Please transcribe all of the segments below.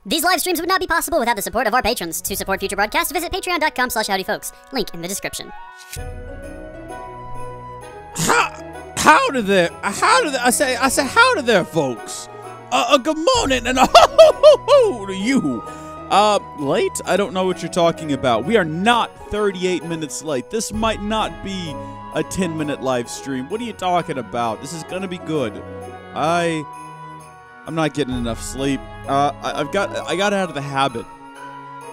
These live streams would not be possible without the support of our patrons. To support future broadcasts, visit patreon.com/howdyfolks. Link in the description. Howdy there, folks. Good morning, and to you. Late? I don't know what you're talking about. We are not 38 minutes late. This might not be a 10-minute live stream. What are you talking about? This is gonna be good. I'm not getting enough sleep. I got out of the habit.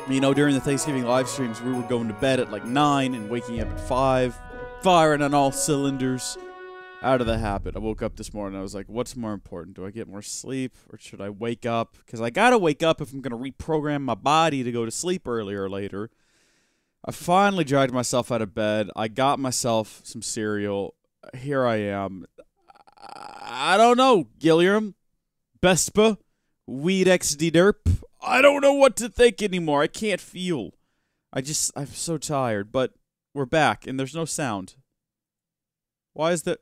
You know, during the Thanksgiving live streams, we were going to bed at like 9 and waking up at 5, firing on all cylinders. Out of the habit. I woke up this morning and I was like, what's more important? Do I get more sleep or should I wake up? Because I gotta wake up if I'm gonna reprogram my body to go to sleep earlier or later. I finally dragged myself out of bed. I got myself some cereal. Here I am. I don't know, Gilliam, Bespa, Weed XD Derp. I don't know what to think anymore. I can't feel. I'm so tired. But we're back and there's no sound. Why is there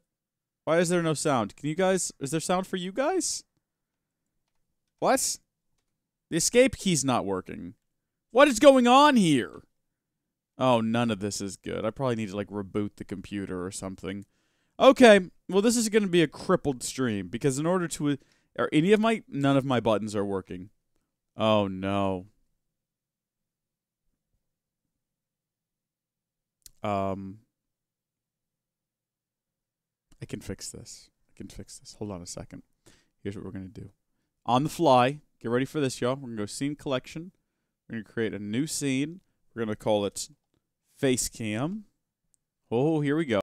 no sound? Can you guys... Is there sound for you guys? What? The escape key's not working. What is going on here? Oh, none of this is good. I probably need to, like, reboot the computer or something. Okay. Well, this is going to be a crippled stream. Because in order to... None of my buttons are working. Oh, no. I can fix this. Hold on a second. Here's what we're going to do. On the fly, get ready for this, y'all. We're going to go scene collection. We're going to create a new scene. We're going to call it face cam. Oh, here we go.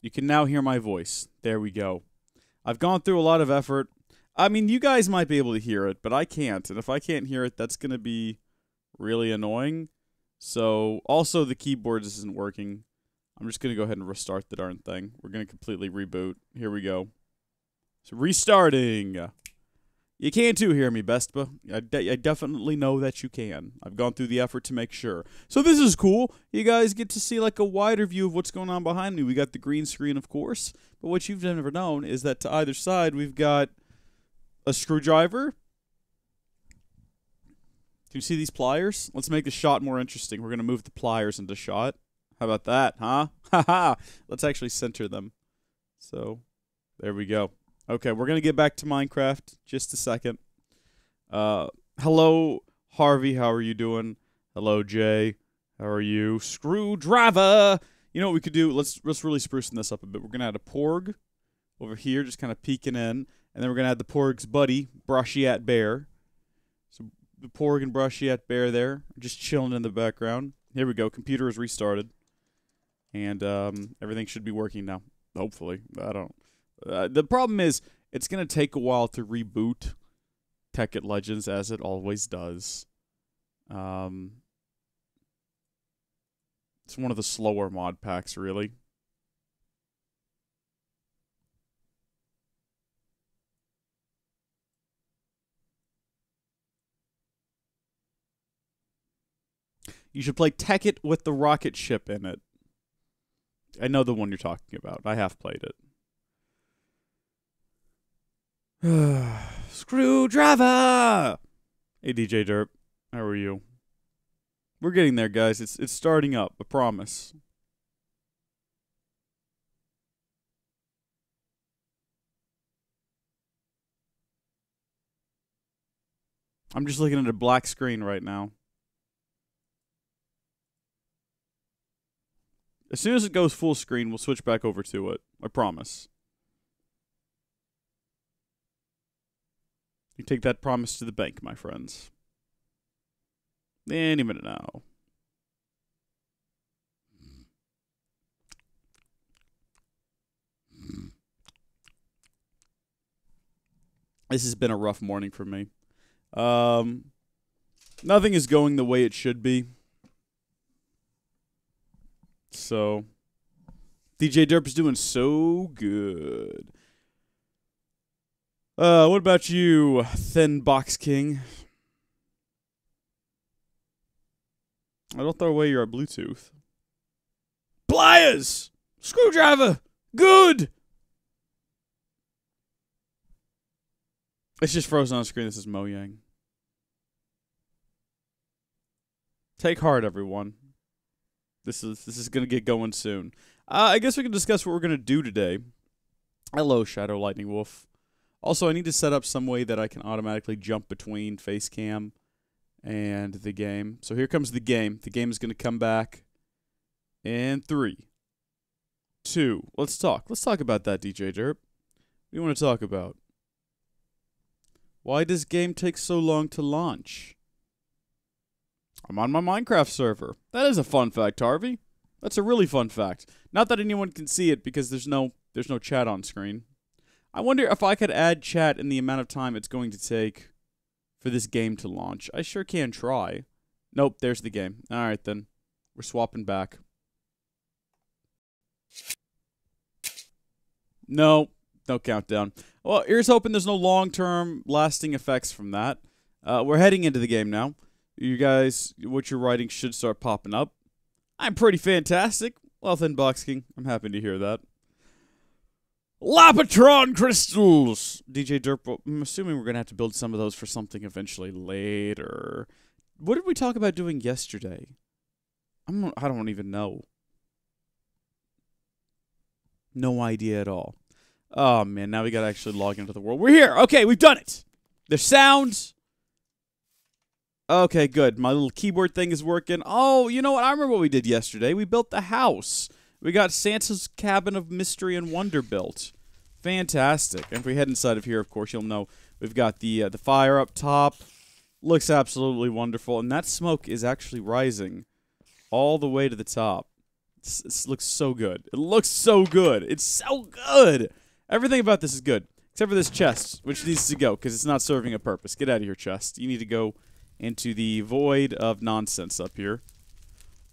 You can now hear my voice. There we go. I've gone through a lot of effort. I mean, you guys might be able to hear it, but I can't. And if I can't hear it, that's going to be really annoying. So, also the keyboard isn't working. I'm just going to go ahead and restart the darn thing. We're going to completely reboot. Here we go. So, restarting. You can too hear me, Bespa. I definitely know that you can. I've gone through the effort to make sure. So this is cool. You guys get to see like a wider view of what's going on behind me. We got the green screen, of course. But what you've never known is that to either side, we've got a screwdriver. Can you see these pliers? Let's make the shot more interesting. We're going to move the pliers into shot. How about that, huh? Haha. Let's actually center them. So, there we go. Okay, we're going to get back to Minecraft just a second. Hello, Harvey. How are you doing? Hello, Jay. How are you? Screwdriver! You know what we could do? Let's really sprucing this up a bit. We're going to add a porg over here, just kind of peeking in. And then we're going to add the porg's buddy, Brushiat Bear. So the porg and Brushiat Bear there, just chilling in the background. Here we go. Computer is restarted. And everything should be working now. Hopefully. I don't... the problem is, it's going to take a while to reboot Tekkit Legends, as it always does. It's one of the slower mod packs, really. You should play Tekkit with the rocket ship in it. I know the one you're talking about. I have played it. Screwdriver! Hey, DJ Derp. How are you? We're getting there, guys. It's starting up. I promise. I'm just looking at a black screen right now. As soon as it goes full screen, we'll switch back over to it. I promise. You take that promise to the bank, my friends. Any minute now. This has been a rough morning for me. Nothing is going the way it should be. So, DJ Derp is doing so good. What about you, Thin Box King? Don't throw away your Bluetooth. Pliers! Screwdriver! Good! It's just frozen on screen. This is Mo Yang. Take heart, everyone. This is gonna get going soon. I guess we can discuss what we're gonna do today. Hello, Shadow Lightning Wolf. Also, I need to set up some way that I can automatically jump between Facecam and the game. So here comes the game. The game is gonna come back in 3, 2. Let's talk. Let's talk about that, DJ Derp. What do you want to talk about? Why does game take so long to launch? I'm on my Minecraft server. That is a fun fact, Harvey. That's a really fun fact. Not that anyone can see it because there's no chat on screen. I wonder if I could add chat in the amount of time it's going to take for this game to launch. I sure can try. Nope, there's the game. Alright then. We're swapping back. No countdown. Well, here's hoping there's no long-term lasting effects from that. We're heading into the game now. You guys, what you're writing should start popping up. I'm pretty fantastic. Well, Thin Box King, I'm happy to hear that. Lapatron crystals! DJ Derp, I'm assuming we're going to have to build some of those for something eventually later. What did we talk about doing yesterday? I don't even know. No idea at all. Oh, man, now we got to actually log into the world. We're here! Okay, we've done it! There's sounds. Okay, good. My little keyboard thing is working. Oh, you know what? I remember what we did yesterday. We built the house. We got Santa's Cabin of Mystery and Wonder built. Fantastic. And if we head inside of here, of course, you'll know we've got the fire up top. Looks absolutely wonderful. And that smoke is actually rising all the way to the top. It looks so good. It looks so good. It's so good. Everything about this is good. Except for this chest, which needs to go because it's not serving a purpose. Get out of here, chest. You need to go into the void of nonsense up here.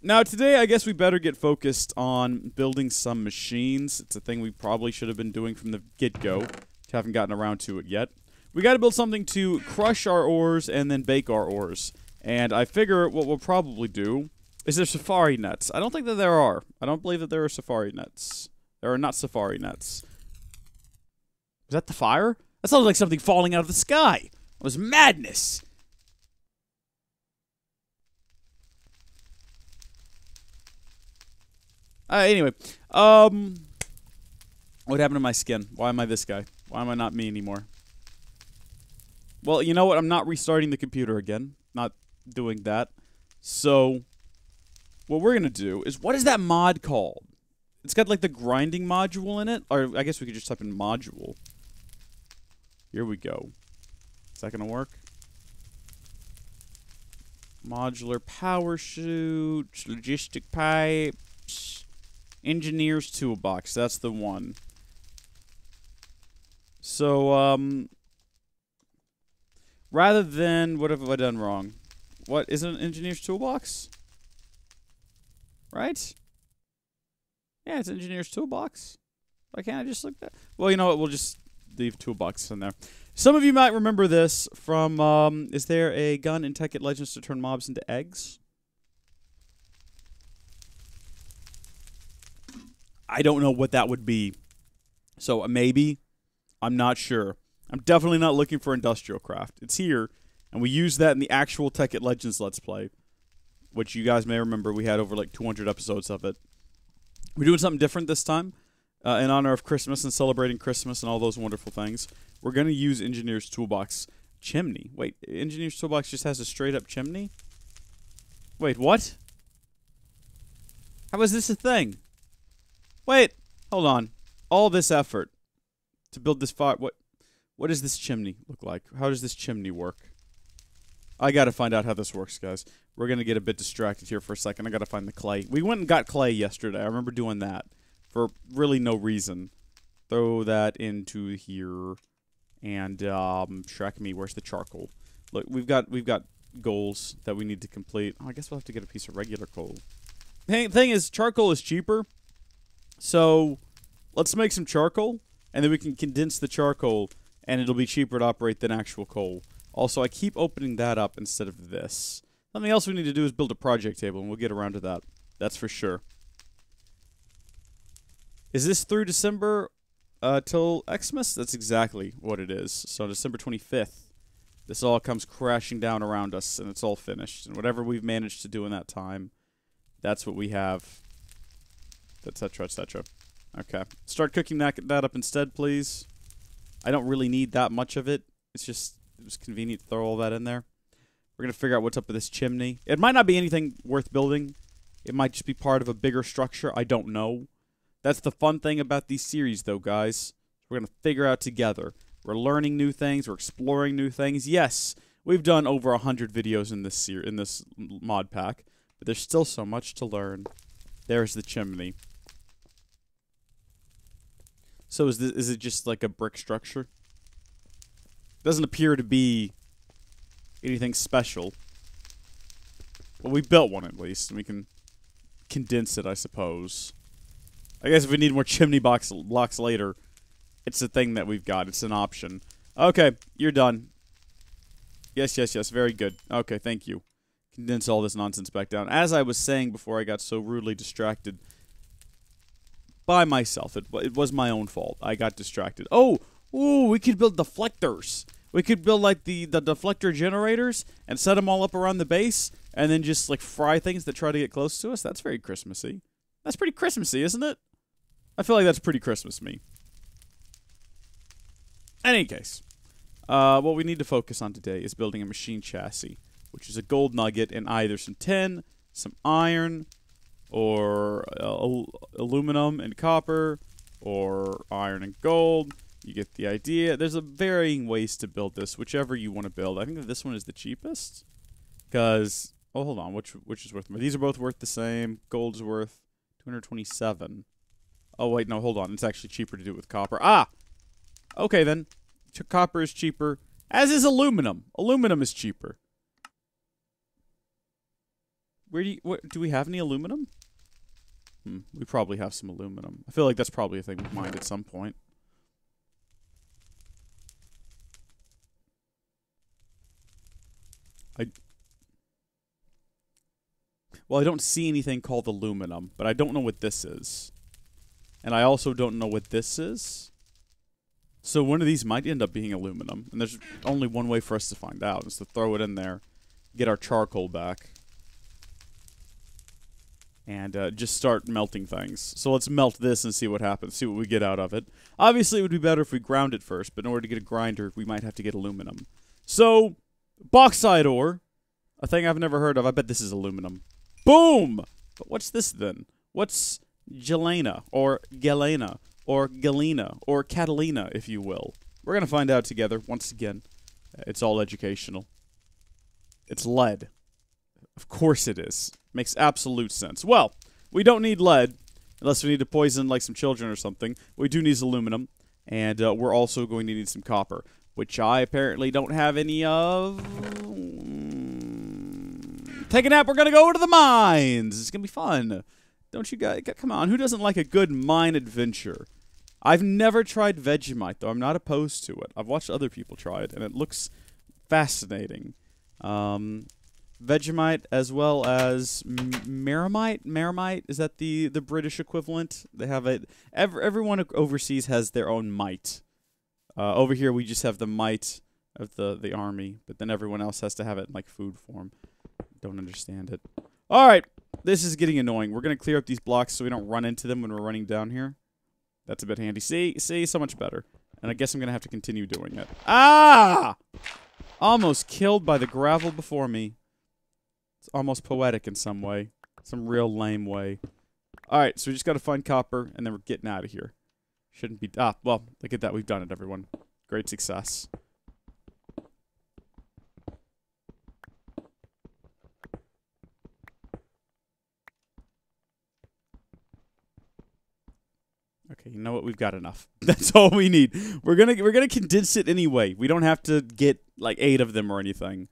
Now, today, I guess we better get focused on building some machines. It's a thing we probably should have been doing from the get-go. Haven't gotten around to it yet. We got to build something to crush our ores and then bake our ores. And I figure what we'll probably do is there safari nets. I don't think that there are. I don't believe that there are safari nets. There are not safari nets. Is that the fire? That sounds like something falling out of the sky. It was madness. Anyway, what happened to my skin? Why am I this guy? Why am I not me anymore? Well, you know what? I'm not restarting the computer again. Not doing that. So, what we're going to do is, what is that mod called? It's got, like, the grinding module in it. Or, I guess we could just type in module. Here we go. Is that going to work? Modular power chute, logistic pipes. Engineer's Toolbox, that's the one. So, rather than, what have I done wrong? What, is it an Engineer's Toolbox? Right? Yeah, it's Engineer's Toolbox. Why can't I just look that? Well, you know what, we'll just leave Toolbox in there. Some of you might remember this from, is there a gun in Tekkit Legends to turn mobs into eggs? I don't know what that would be. So maybe. I'm not sure. I'm definitely not looking for industrial craft. It's here, and we use that in the actual Tekkit Legends Let's Play, which you guys may remember we had over like 200 episodes of it. We're doing something different this time in honor of Christmas and celebrating Christmas and all those wonderful things. We're going to use Engineer's Toolbox chimney. Wait, Engineer's Toolbox just has a straight-up chimney? Wait, what? How is this a thing? Wait, hold on. All this effort to build this fire. What does this chimney look like? How does this chimney work? I gotta find out how this works, guys. We're gonna get a bit distracted here for a second. I gotta find the clay. We went and got clay yesterday. I remember doing that for really no reason. Throw that into here, and track me. Where's the charcoal? Look, we've got goals that we need to complete. Oh, I guess we'll have to get a piece of regular coal. Thing is, charcoal is cheaper, so let's make some charcoal, and then we can condense the charcoal, and it'll be cheaper to operate than actual coal. Also, I keep opening that up instead of this. Something else we need to do is build a project table, and we'll get around to that. That's for sure. Is this through December till Xmas? That's exactly what it is. So December 25th, this all comes crashing down around us, and it's all finished. And whatever we've managed to do in that time, that's what we have. Etc., etc. Okay. Start cooking that up instead, please. I don't really need that much of it. It's just, it was convenient to throw all that in there. We're going to figure out what's up with this chimney. It might not be anything worth building. It might just be part of a bigger structure. I don't know. That's the fun thing about these series, though, guys. We're going to figure out together. We're learning new things. We're exploring new things. Yes, we've done over 100 videos in this mod pack, but there's still so much to learn. There's the chimney. So is it just like a brick structure? Doesn't appear to be anything special. Well, we built one at least, and we can condense it, I suppose. I guess if we need more chimney blocks later, it's a thing that we've got. It's an option. Okay, you're done. Yes, yes, yes. Very good. Okay, thank you. Condense all this nonsense back down. As I was saying before I got so rudely distracted by myself. It was my own fault. I got distracted. Oh! Ooh, we could build deflectors. We could build, like, the deflector generators and set them all up around the base and then just, like, fry things that try to get close to us. That's very Christmassy. That's pretty Christmassy, isn't it? I feel like that's pretty Christmas-me. In any case, what we need to focus on today is building a machine chassis, which is a gold nugget in either some tin, some iron, or aluminum and copper, or iron and gold. You get the idea. There's a varying ways to build this, whichever you want to build. I think that this one is the cheapest, because oh, hold on, which is worth more? These are both worth the same. Gold is worth 227. Oh wait, no, hold on. It's actually cheaper to do it with copper. Ah, okay then. Copper is cheaper, as is aluminum. Aluminum is cheaper. Do we have any aluminum? We probably have some aluminum. I feel like that's probably a thing we mined at some point. Well, I don't see anything called aluminum, but I don't know what this is. And I also don't know what this is. So one of these might end up being aluminum. And there's only one way for us to find out, is to throw it in there, get our charcoal back, and just start melting things. So let's melt this and see what happens, see what we get out of it. Obviously, it would be better if we ground it first, but in order to get a grinder, we might have to get aluminum. So, bauxite ore, a thing I've never heard of. I bet this is aluminum. Boom! But what's this then? What's galena, or galena, or galena, or Catalina, if you will? We're going to find out together, once again. It's all educational. It's lead. Of course it is. Makes absolute sense. Well, we don't need lead, unless we need to poison, like, some children or something. We do need aluminum, and we're also going to need some copper, which I apparently don't have any of. Take a nap, we're going to go over to the mines. It's going to be fun. Don't you guys? Come on, who doesn't like a good mine adventure? I've never tried Vegemite, though. I'm not opposed to it. I've watched other people try it, and it looks fascinating. Vegemite as well as Meramite. Meramite, is that the British equivalent? They have it. Everyone overseas has their own mite. Over here we just have the mite of the army, but then everyone else has to have it in like food form. Don't understand it. All right, this is getting annoying. We're gonna clear up these blocks so we don't run into them when we're running down here. That's a bit handy. See, so much better. And I guess I'm gonna have to continue doing it. Ah! Almost killed by the gravel before me. It's almost poetic in some way. Some real lame way. Alright, so we just gotta find copper, and then we're getting out of here. Shouldn't be... Ah, well, look at that. We've done it, everyone. Great success. Okay, you know what? We've got enough. That's all we need. We're gonna condense it anyway. We don't have to get like 8 of them or anything.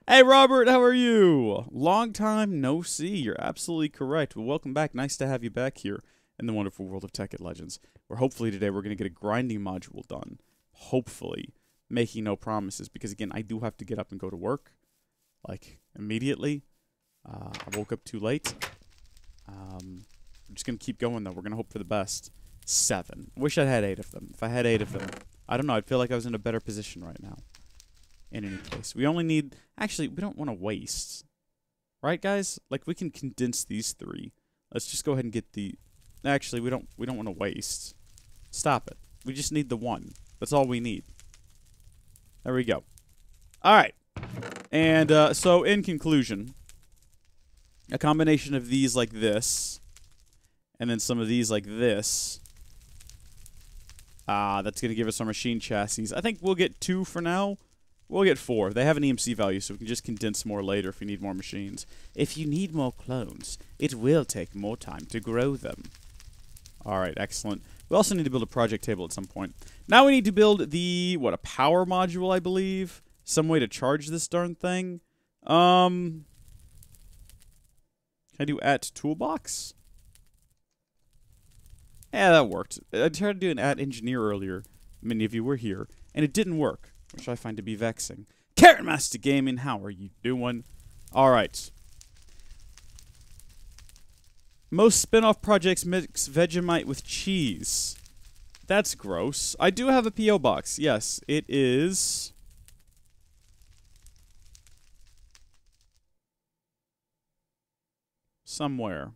Hey, Robert, how are you? Long time no see. You're absolutely correct. Well, welcome back. Nice to have you back here in the wonderful world of Tekkit Legends. Where hopefully today we're gonna get a grinding module done. Hopefully, making no promises because again, I do have to get up and go to work, like immediately. I woke up too late. We're just gonna keep going though. We're gonna hope for the best. 7. Wish I had 8 of them. If I had 8 of them, I don't know. I'd feel like I was in a better position right now. In any case, we only need... Actually, we don't want to waste. Right, guys? Like, we can condense these 3. Let's just go ahead and get the... Actually, we don't want to waste. Stop it. We just need the 1. That's all we need. There we go. Alright. And, so, in conclusion, a combination of these like this, and then some of these like this... that's going to give us our machine chassis. I think we'll get 2 for now. We'll get 4. They have an EMC value, so we can just condense more later if we need more machines. If you need more clones, it will take more time to grow them. Alright, excellent. We also need to build a project table at some point. Now we need to build the, what, a power module, I believe? Some way to charge this darn thing. Can I do at toolbox? Yeah, that worked. I tried to do an engineer earlier. Many of you were here. And it didn't work, which I find to be vexing. Carrot Master Gaming, how are you doing? Alright. Most spin-off projects mix Vegemite with cheese. That's gross. I do have a P.O. box. Yes, it is... somewhere.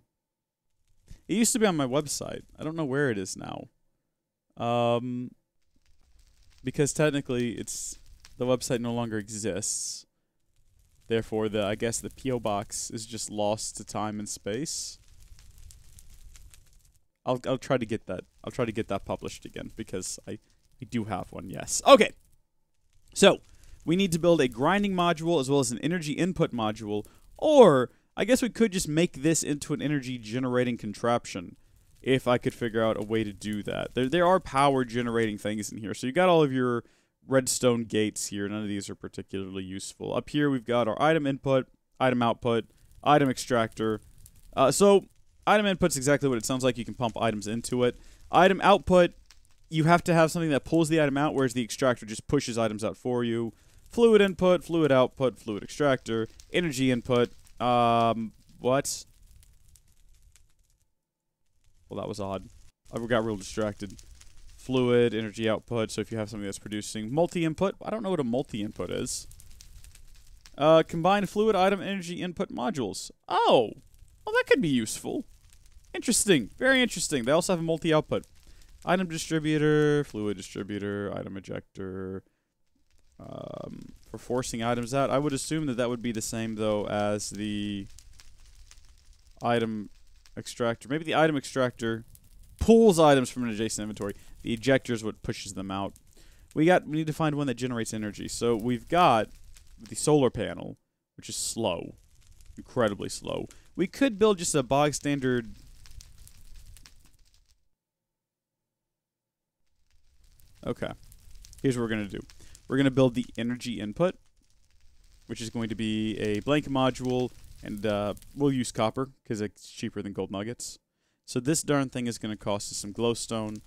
It used to be on my website. I don't know where it is now. Because technically it's the website no longer exists. Therefore, I guess the P.O. box is just lost to time and space. I'll try to get that. I'll try to get that published again because I do have one. Yes. Okay. So, we need to build a grinding module as well as an energy input module, or I guess we could just make this into an energy generating contraption if I could figure out a way to do that. There are power generating things in here. So you got all of your redstone gates here. None of these are particularly useful. Up here we've got our item input, item output, item extractor. So item input's exactly what it sounds like. You can pump items into it. Item output, you have to have something that pulls the item out, whereas the extractor just pushes items out for you. Fluid input, fluid output, fluid extractor, energy input. What? Well, that was odd. I got real distracted. Fluid, energy output, so if you have something that's producing multi-input, I don't know what a multi-input is. Combined fluid item energy input modules. Oh! Well, that could be useful. Interesting. Very interesting. They also have a multi-output. Item distributor, fluid distributor, item ejector. For forcing items out. I would assume that would be the same, though, as the item extractor. Maybe the item extractor pulls items from an adjacent inventory. The ejector is what pushes them out. We need to find one that generates energy. So we've got the solar panel, which is slow. Incredibly slow. We could build just a bog standard... Okay. Here's what we're going to do. We're going to build the energy input, which is going to be a blank module, and we'll use copper, because it's cheaper than gold nuggets. So this darn thing is going to cost us some glowstone.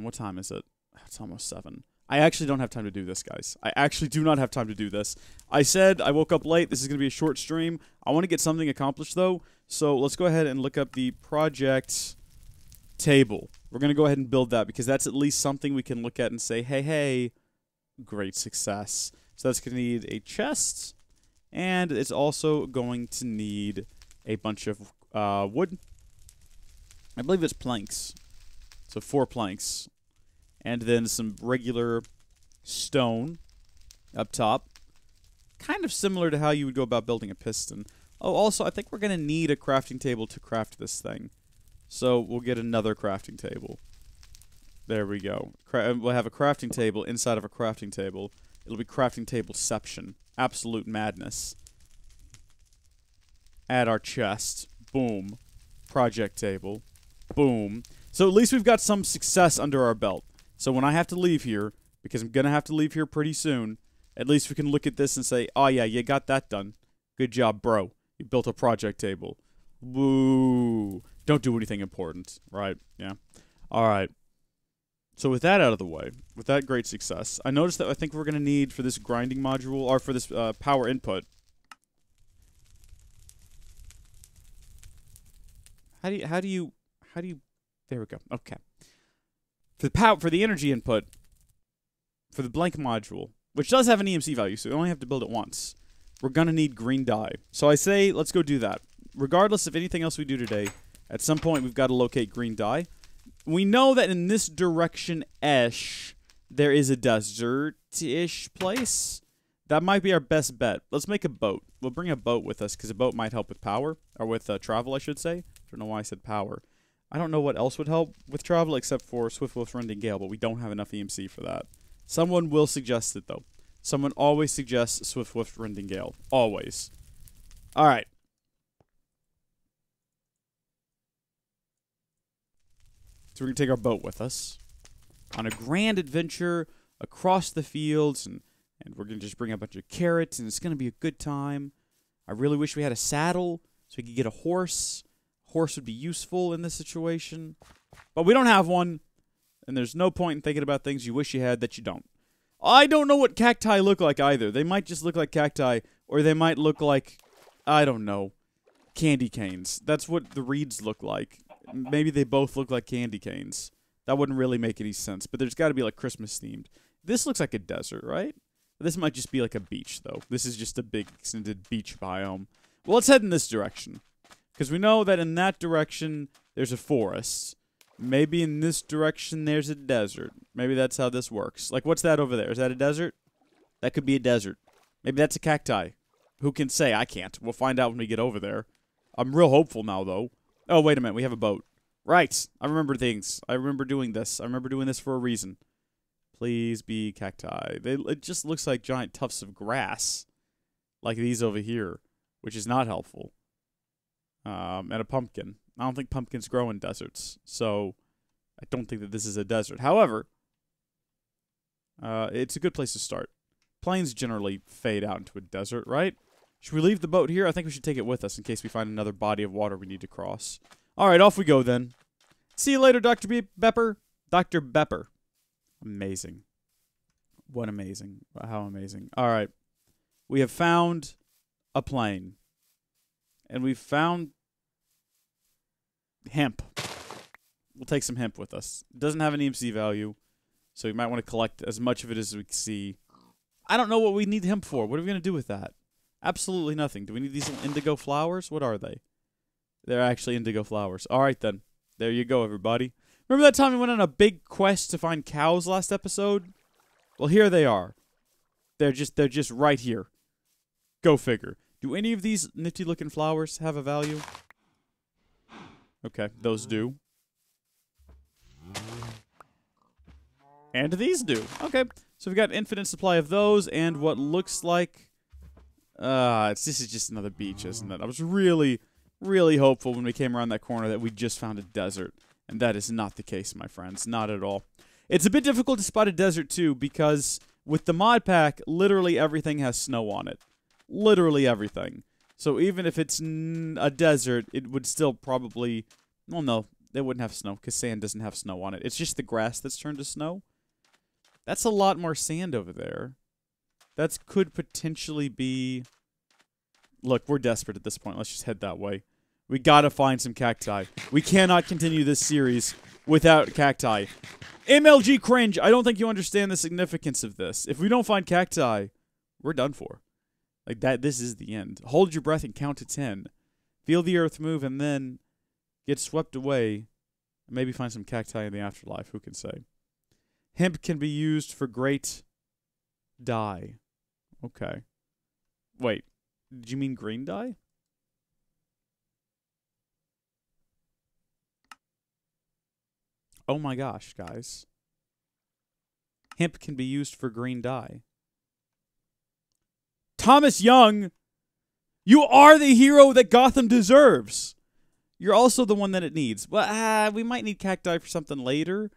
What time is it? It's almost 7. I actually don't have time to do this, guys. I actually do not have time to do this. I said I woke up late. This is going to be a short stream. I want to get something accomplished, though. So let's go ahead and look up the project table. We're going to go ahead and build that, because that's at least something we can look at and say, hey, hey, great success. So that's going to need a chest, and it's also going to need a bunch of wood. I believe it's planks. So 4 planks. And then some regular stone. up top. Kind of similar to how you would go about building a piston. Oh, also, I think we're going to need a crafting table to craft this thing. So we'll get another crafting table. There we go. We'll have a crafting table inside of a crafting table. It'll be crafting tableception. Absolute madness. Add our chest. Boom. Project table. Boom. So at least we've got some success under our belt. So when I have to leave here, because I'm going to have to leave here pretty soon, at least we can look at this and say, oh yeah, you got that done. Good job, bro. You built a project table. Woo. Don't do anything important, right? Yeah. Alright. So with that out of the way, with that great success, I noticed that I think we're going to need for this grinding module, or for this power input. How do you, there we go. Okay. For the energy input, for the blank module, which does have an EMC value, so we only have to build it once, we're going to need green dye. So I say, let's go do that. Regardless of anything else we do today, at some point we've got to locate green dye. We know that in this direction-ish, there is a desert-ish place. That might be our best bet. Let's make a boat. We'll bring a boat with us, because a boat might help with power, or with travel, I should say. Don't know why I said power. I don't know what else would help with travel except for Swift Wolf Rending Gale, but we don't have enough EMC for that. Someone will suggest it, though. Someone always suggests Swift Wolf Rending Gale. Always. Alright. So we're going to take our boat with us on a grand adventure across the fields, and we're going to just bring a bunch of carrots, and it's going to be a good time. I really wish we had a saddle so we could get a horse. Horse would be useful in this situation. But we don't have one, and there's no point in thinking about things you wish you had that you don't. I don't know what cacti look like either. They might just look like cacti, or they might look like, I don't know, candy canes. That's what the reeds look like. Maybe they both look like candy canes. That wouldn't really make any sense, but there's got to be like Christmas themed. This looks like a desert, right? This might just be like a beach, though. This is just a big extended beach biome. Well, let's head in this direction, because we know that in that direction there's a forest. Maybe in this direction there's a desert. Maybe that's how this works. Like, what's that over there? Is that a desert? That could be a desert. Maybe that's a cacti. Who can say? I can't. We'll find out when we get over there. I'm real hopeful now, though. Oh, wait a minute. We have a boat. Right. I remember things. I remember doing this. I remember doing this for a reason. Please be cacti. It just looks like giant tufts of grass. Like these over here. Which is not helpful. And a pumpkin. I don't think pumpkins grow in deserts. So, I don't think that this is a desert. However, it's a good place to start. Plains generally fade out into a desert, right? Should we leave the boat here? I think we should take it with us in case we find another body of water we need to cross. Alright, off we go then. See you later, Dr. Bepper. Dr. Bepper. Amazing. What amazing. How amazing. Alright. We have found a plain. And we've found hemp. We'll take some hemp with us. It doesn't have an EMC value, so we might want to collect as much of it as we can see. I don't know what we need hemp for. What are we going to do with that? Absolutely nothing. Do we need these little indigo flowers? What are they? They're actually indigo flowers. Alright then. There you go, everybody. Remember that time we went on a big quest to find cows last episode? Well, here they are. They're just right here. Go figure. Do any of these nifty-looking flowers have a value? Okay, those do. And these do. Okay, so we've got infinite supply of those, and what looks like... this is just another beach, isn't it? I was really, really hopeful when we came around that corner that we just found a desert. And that is not the case, my friends. Not at all. It's a bit difficult to spot a desert, too, because with the mod pack, literally everything has snow on it. Literally everything. So even if it's a desert, it would still probably... Well, no, they wouldn't have snow, because sand doesn't have snow on it. It's just the grass that's turned to snow. That's a lot more sand over there. That could potentially be... Look, we're desperate at this point. Let's just head that way. We gotta find some cacti. We cannot continue this series without cacti. MLG cringe, I don't think you understand the significance of this. If we don't find cacti, we're done for. Like that, this is the end. Hold your breath and count to 10. Feel the earth move and then get swept away. And maybe find some cacti in the afterlife, who can say. Hemp can be used for great dye. Okay. Wait. Did you mean green dye? Oh my gosh, guys. Hemp can be used for green dye. Thomas Young, you are the hero that Gotham deserves. You're also the one that it needs. Well, we might need cacti for something later.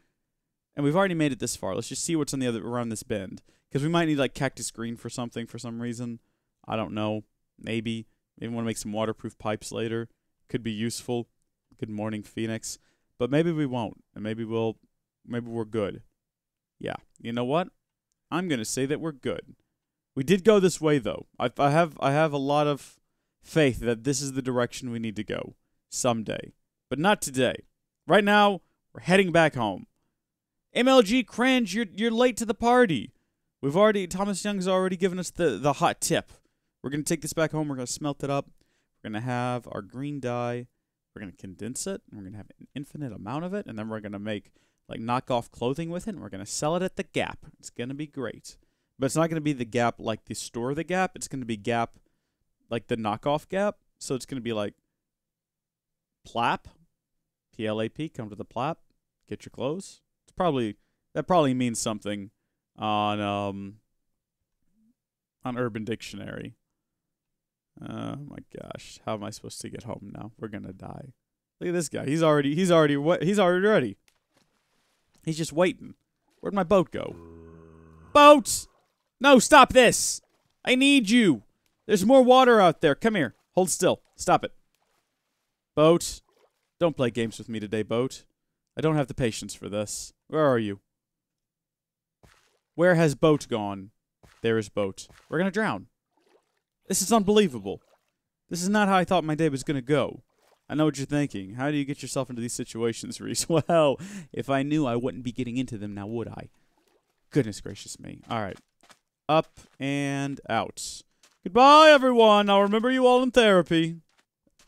And we've already made it this far. Let's just see what's on the other around this bend. Because we might need like cactus green for something for some reason. I don't know. Maybe. Maybe want to make some waterproof pipes later. Could be useful. Good morning, Phoenix. But maybe we won't. And maybe we're good. Yeah. You know what? I'm gonna say that we're good. We did go this way though. I have a lot of faith that this is the direction we need to go. Someday. But not today. Right now, we're heading back home. MLG cringe, you're late to the party. Thomas Young's already given us the hot tip. We're gonna take this back home, we're gonna smelt it up. We're gonna have our green dye. We're gonna condense it, and we're gonna have an infinite amount of it, and then we're gonna make like knockoff clothing with it, and we're gonna sell it at the Gap. It's gonna be great. But it's not gonna be the Gap like the store the Gap, it's gonna be Gap like the knockoff Gap. So it's gonna be like Plap. P-L-A-P, come to the Plap, get your clothes. That probably means something on Urban Dictionary. Oh my gosh, how am I supposed to get home now? We're gonna die. Look at this guy. He's already ready. He's just waiting. Where'd my boat go? Boat! No, stop this! I need you. There's more water out there. Come here. Hold still. Stop it. Boat. Don't play games with me today, boat. I don't have the patience for this. Where are you? Where has boat gone? There is boat. We're gonna drown. This is unbelievable. This is not how I thought my day was gonna go. I know what you're thinking. How do you get yourself into these situations, Rees? Well, if I knew, I wouldn't be getting into them now, would I? Goodness gracious me. Alright. Up and out. Goodbye, everyone. I'll remember you all in therapy.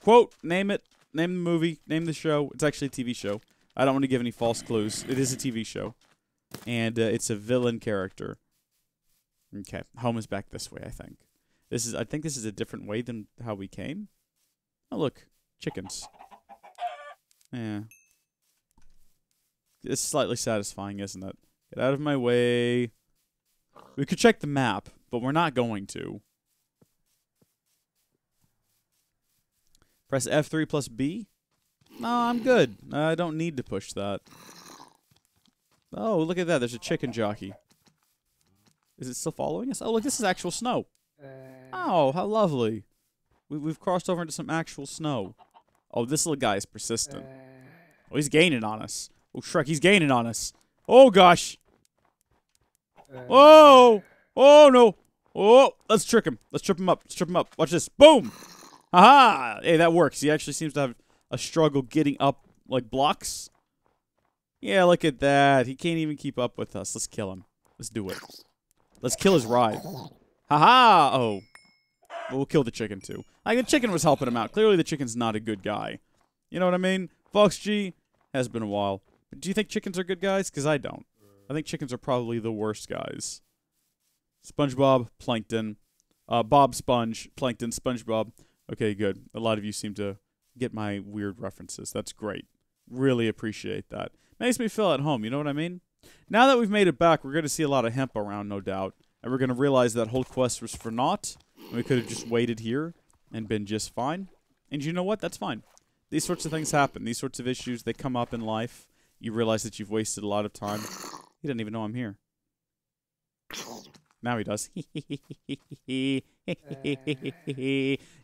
Quote, name it. Name the movie. Name the show. It's actually a TV show. I don't want to give any false clues. It is a TV show. And it's a villain character. Okay. Home is back this way, I think. I think this is a different way than how we came. Oh, look. Chickens. Yeah. It's slightly satisfying, isn't it? Get out of my way. We could check the map, but we're not going to. Press F3 plus B? No, I'm good. I don't need to push that. Oh, look at that. There's a chicken jockey. Is it still following us? Oh, look, this is actual snow. Oh, how lovely. We've crossed over into some actual snow. Oh, this little guy is persistent. Oh, he's gaining on us. Oh, Shrek, he's gaining on us. Oh, gosh. Oh! Oh, no. Oh, let's trick him. Let's trip him up. Let's trip him up. Watch this. Boom! Haha! Hey, that works. He actually seems to have a struggle getting up, like, blocks. Yeah, look at that. He can't even keep up with us. Let's kill him. Let's do it. Let's kill his ride. Haha! Oh. Well, we'll kill the chicken, too. Like, the chicken was helping him out. Clearly, the chicken's not a good guy. You know what I mean? Fox G has been a while. But do you think chickens are good guys? Because I don't. I think chickens are probably the worst guys. SpongeBob, Plankton. Bob Sponge, Plankton, SpongeBob. Okay, good. A lot of you seem to get my weird references. That's great. Really appreciate that. Makes me feel at home, you know what I mean? Now that we've made it back, we're going to see a lot of hemp around, no doubt. And we're going to realize that whole quest was for naught. And we could have just waited here and been just fine. And you know what? That's fine. These sorts of things happen. These sorts of issues, they come up in life. You realize that you've wasted a lot of time. He doesn't even know I'm here. Now he does.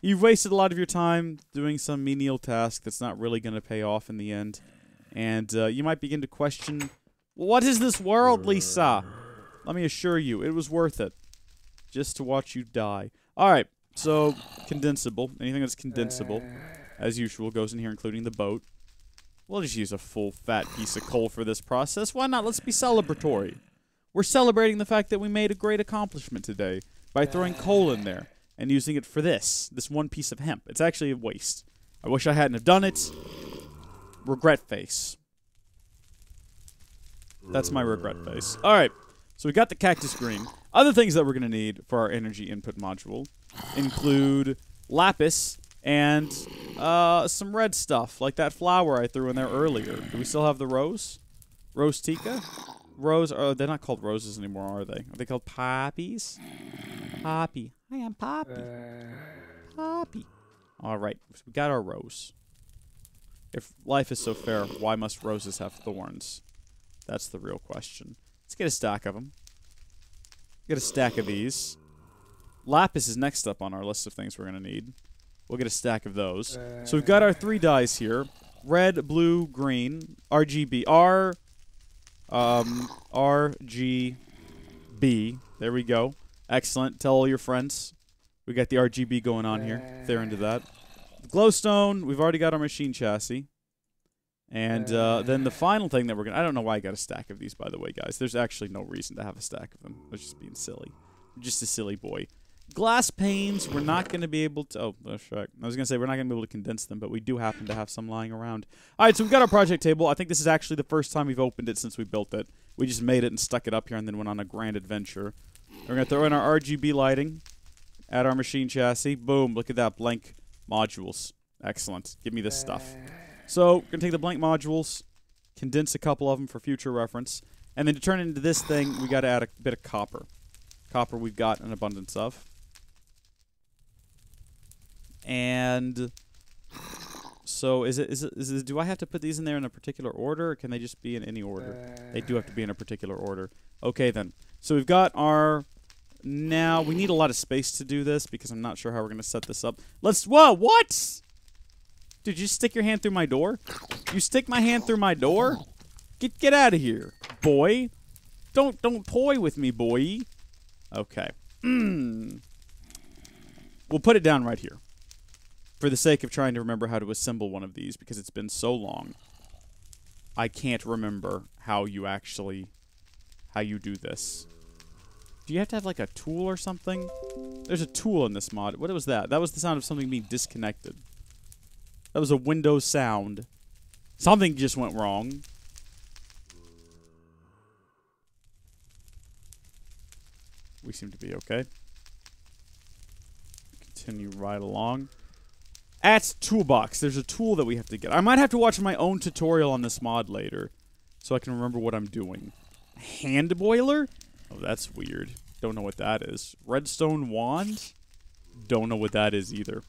You've wasted a lot of your time doing some menial task that's not really going to pay off in the end. And you might begin to question, what is this world, Lisa? Let me assure you, it was worth it. Just to watch you die. Alright, so, condensable. Anything that's condensable, as usual, goes in here, including the boat. We'll just use a full, fat piece of coal for this process. Why not? Let's be celebratory. We're celebrating the fact that we made a great accomplishment today by throwing coal in there and using it for this one piece of hemp. It's actually a waste. I wish I hadn't have done it. Regret face. That's my regret face. Alright, so we got the cactus green. Other things that we're going to need for our energy input module include lapis and some red stuff, like that flower I threw in there earlier. Do we still have the rose? Rose Tika? Rose, they're not called roses anymore, are they? Are they called poppies? Poppy. I am Poppy. Poppy. All right, so we got our rose. If life is so fair, why must roses have thorns? That's the real question. Let's get a stack of them. Get a stack of these. Lapis is next up on our list of things we're going to need. We'll get a stack of those. So we've got our 3 dyes here. Red, blue, green. RGB. RGB. There we go. Excellent. Tell all your friends. We got the RGB going on here, if they're into that. Glowstone. We've already got our machine chassis. And then the final thing that we're going to... I don't know why I got a stack of these, by the way, guys. There's actually no reason to have a stack of them. I was just being silly. I'm just a silly boy. Glass panes, we're not going to be able to... Oh, that's right. I was going to say we're not going to be able to condense them, but we do happen to have some lying around. All right, so we've got our project table. I think this is actually the first time we've opened it since we built it. We just made it and stuck it up here and then went on a grand adventure. We're going to throw in our RGB lighting. Add our machine chassis. Boom, look at that. Blank modules. Excellent. Give me this stuff. So, we're going to take the blank modules, condense a couple of them for future reference, and then to turn it into this thing, we got to add a bit of copper. Copper we've got an abundance of. And so do I have to put these in there in a particular order, or can they just be in any order? They do have to be in a particular order. Okay, then. So we've got our... Now, we need a lot of space to do this, because I'm not sure how we're going to set this up. Let's... Whoa, what? Did you stick your hand through my door? You stick my hand through my door? Get out of here, boy. Don't toy with me, boy. Okay. We'll put it down right here. For the sake of trying to remember how to assemble one of these, because it's been so long. I can't remember how you do this. Do you have to have like a tool or something? There's a tool in this mod. What was that? That was the sound of something being disconnected. That was a Windows sound. Something just went wrong. We seem to be okay. Continue right along. At Toolbox, there's a tool that we have to get. I might have to watch my own tutorial on this mod later, so I can remember what I'm doing. Hand boiler? Oh, that's weird. Don't know what that is. Redstone wand? Don't know what that is either.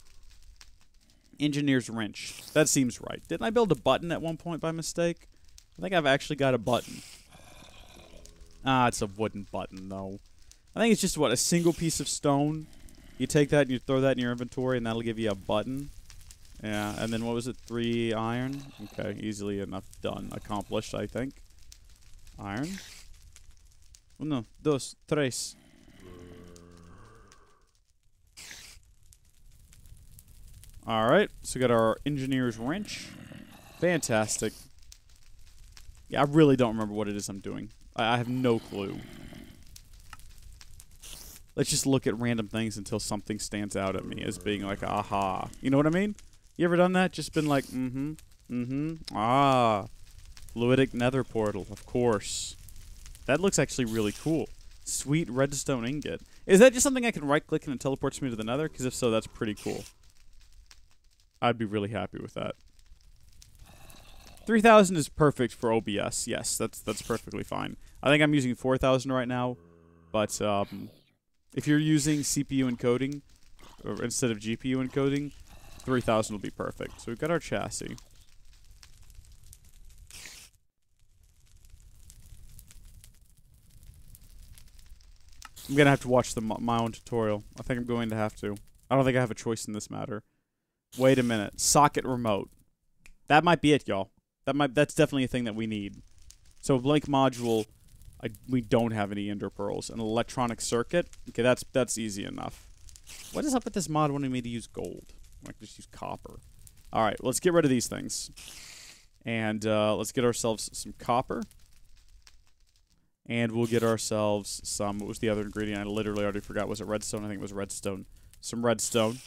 Engineer's wrench. That seems right. Didn't I build a button at one point by mistake? I think I've actually got a button. Ah, it's a wooden button, though. I think it's just, what, a single piece of stone? You take that and you throw that in your inventory, and that'll give you a button. Yeah, and then what was it? 3 iron? Okay, easily enough done. Accomplished, I think. Iron. 1, 2, 3. Alright, so we got our engineer's wrench. Fantastic. Yeah, I really don't remember what it is I'm doing. I have no clue. Let's just look at random things until something stands out at me as being like, aha. You know what I mean? You ever done that? Just been like, ah. Fluidic nether portal, of course. That looks actually really cool. Sweet redstone ingot. Is that just something I can right-click and it teleports me to the nether? Because if so, that's pretty cool. I'd be really happy with that. 3,000 is perfect for OBS. Yes, that's perfectly fine. I think I'm using 4,000 right now, but if you're using CPU encoding or instead of GPU encoding, 3,000 will be perfect. So we've got our chassis. I'm gonna have to watch my own tutorial. I think I'm going to have to. I don't think I have a choice in this matter. Wait a minute. Socket remote. That might be it, y'all. That's definitely a thing that we need. So a blank module, we don't have any ender pearls. An electronic circuit. Okay, that's easy enough. What is up with this mod wanting me to use gold? I can just use copper. All right, let's get rid of these things, and let's get ourselves some copper. And we'll get ourselves some. What was the other ingredient? I literally already forgot. Was it redstone? I think it was redstone. Some redstone.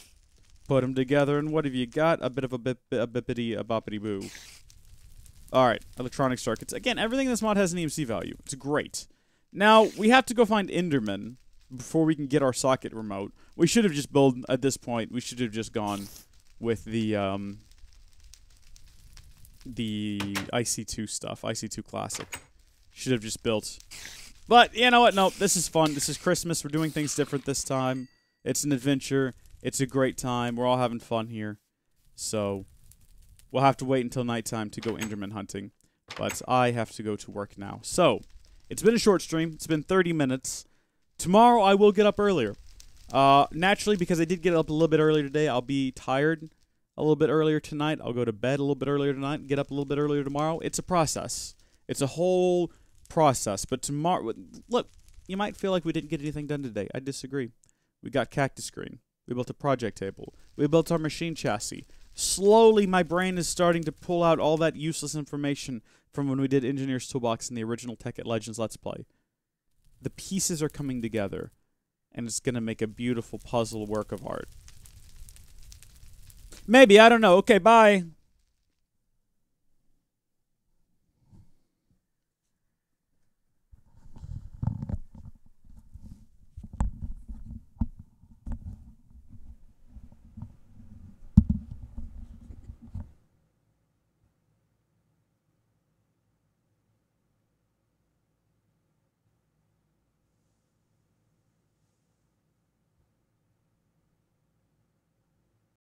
Put them together, and what have you got? A bit of a boppity boo. Alright, electronic circuits. Again, everything in this mod has an EMC value. It's great. Now, we have to go find Enderman before we can get our socket remote. We should have just built, at this point, we should have just gone with the IC2 stuff, IC2 Classic. Should have just built. But, you know what? No, this is fun. This is Christmas. We're doing things different this time. It's an adventure. It's a great time. We're all having fun here. So, we'll have to wait until nighttime to go Enderman hunting. But I have to go to work now. So, it's been a short stream. It's been 30 minutes. Tomorrow, I will get up earlier. Naturally, because I did get up a little bit earlier today, I'll be tired a little bit earlier tonight. I'll go to bed a little bit earlier tonight and get up a little bit earlier tomorrow. It's a process. It's a whole process. But tomorrow, look, you might feel like we didn't get anything done today. I disagree. We got cactus green. We built a project table. We built our machine chassis. Slowly, my brain is starting to pull out all that useless information from when we did Engineer's Toolbox in the original Tekkit Legends Let's Play. The pieces are coming together, and it's going to make a beautiful puzzle work of art. Maybe, I don't know. Okay, bye.